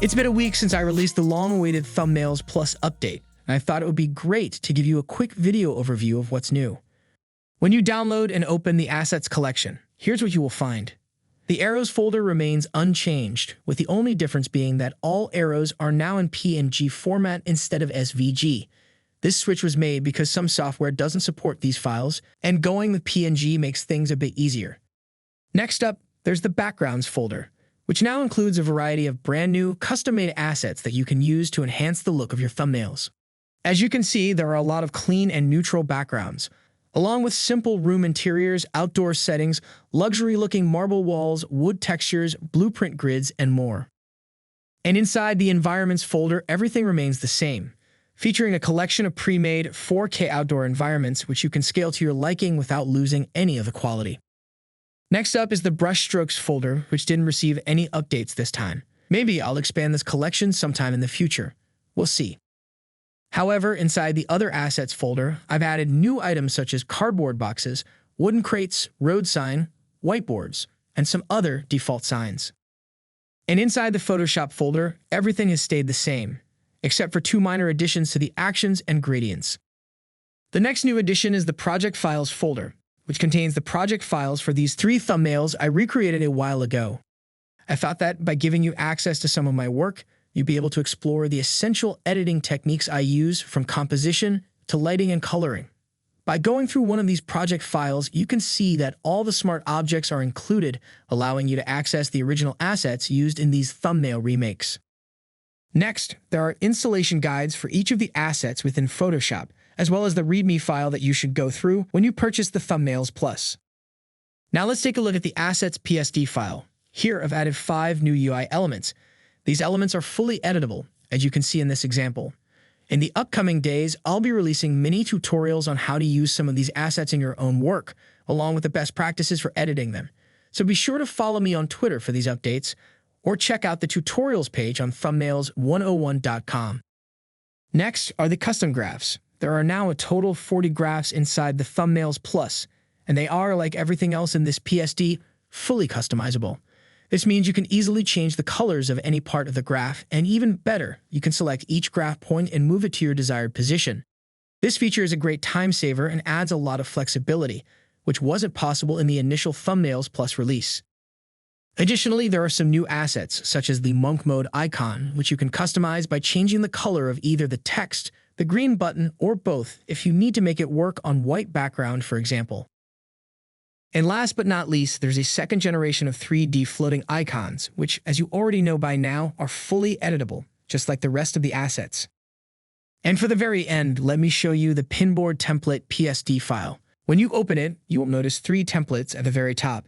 It's been a week since I released the long-awaited Thumbnails Plus update, and I thought it would be great to give you a quick video overview of what's new. When you download and open the Assets collection, here's what you will find. The arrows folder remains unchanged, with the only difference being that all arrows are now in PNG format instead of SVG. This switch was made because some software doesn't support these files, and going with PNG makes things a bit easier. Next up, there's the Backgrounds folder, which now includes a variety of brand new, custom-made assets that you can use to enhance the look of your thumbnails. As you can see, there are a lot of clean and neutral backgrounds, along with simple room interiors, outdoor settings, luxury-looking marble walls, wood textures, blueprint grids, and more. And inside the Environments folder, everything remains the same, featuring a collection of pre-made 4K outdoor environments which you can scale to your liking without losing any of the quality. Next up is the Brushstrokes folder, which didn't receive any updates this time. Maybe I'll expand this collection sometime in the future. We'll see. However, inside the Other Assets folder, I've added new items such as cardboard boxes, wooden crates, road sign, whiteboards, and some other default signs. And inside the Photoshop folder, everything has stayed the same, except for two minor additions to the actions and gradients. The next new addition is the Project Files folder, which contains the project files for these 3 thumbnails I recreated a while ago. I thought that by giving you access to some of my work, you'd be able to explore the essential editing techniques I use, from composition to lighting and coloring. By going through one of these project files, you can see that all the smart objects are included, allowing you to access the original assets used in these thumbnail remakes. Next, there are installation guides for each of the assets within Photoshop, as well as the README file that you should go through when you purchase the Thumbnails Plus. Now let's take a look at the Assets PSD file. Here I've added 5 new UI elements. These elements are fully editable, as you can see in this example. In the upcoming days, I'll be releasing mini tutorials on how to use some of these assets in your own work, along with the best practices for editing them. So be sure to follow me on Twitter for these updates, or check out the tutorials page on thumbnails101.com. Next are the custom graphs. There are now a total of 40 graphs inside the Thumbnails Plus, and they are, like everything else in this PSD, fully customizable. This means you can easily change the colors of any part of the graph, and even better, you can select each graph point and move it to your desired position. This feature is a great time saver and adds a lot of flexibility, which wasn't possible in the initial Thumbnails Plus release. Additionally, there are some new assets, such as the Monk Mode icon, which you can customize by changing the color of either the text, the green button, or both if you need to make it work on white background, for example. And last but not least, there's a second generation of 3D floating icons, which, as you already know by now, are fully editable, just like the rest of the assets. And for the very end, let me show you the Pinboard template PSD file. When you open it, you will notice 3 templates at the very top.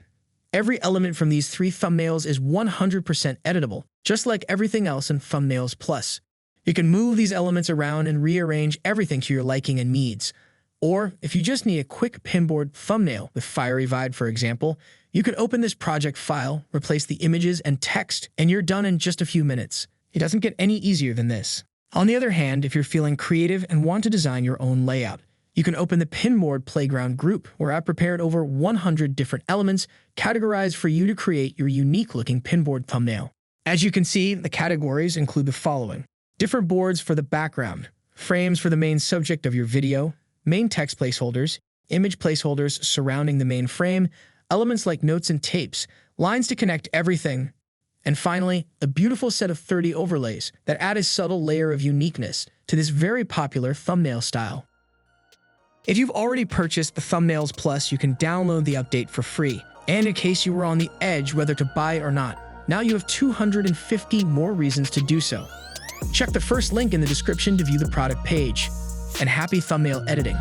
Every element from these 3 thumbnails is 100% editable, just like everything else in Thumbnails Plus. You can move these elements around and rearrange everything to your liking and needs. Or, if you just need a quick pinboard thumbnail with fiery vibe, for example, you can open this project file, replace the images and text, and you're done in just a few minutes. It doesn't get any easier than this. On the other hand, if you're feeling creative and want to design your own layout, you can open the Pinboard Playground group, where I've prepared over 100 different elements categorized for you to create your unique-looking pinboard thumbnail. As you can see, the categories include the following: different boards for the background, frames for the main subject of your video, main text placeholders, image placeholders surrounding the main frame, elements like notes and tapes, lines to connect everything, and finally, a beautiful set of 30 overlays that add a subtle layer of uniqueness to this very popular thumbnail style. If you've already purchased the Thumbnails Plus, you can download the update for free. And in case you were on the edge whether to buy it or not, now you have 250 more reasons to do so. Check the first link in the description to view the product page. And happy thumbnail editing!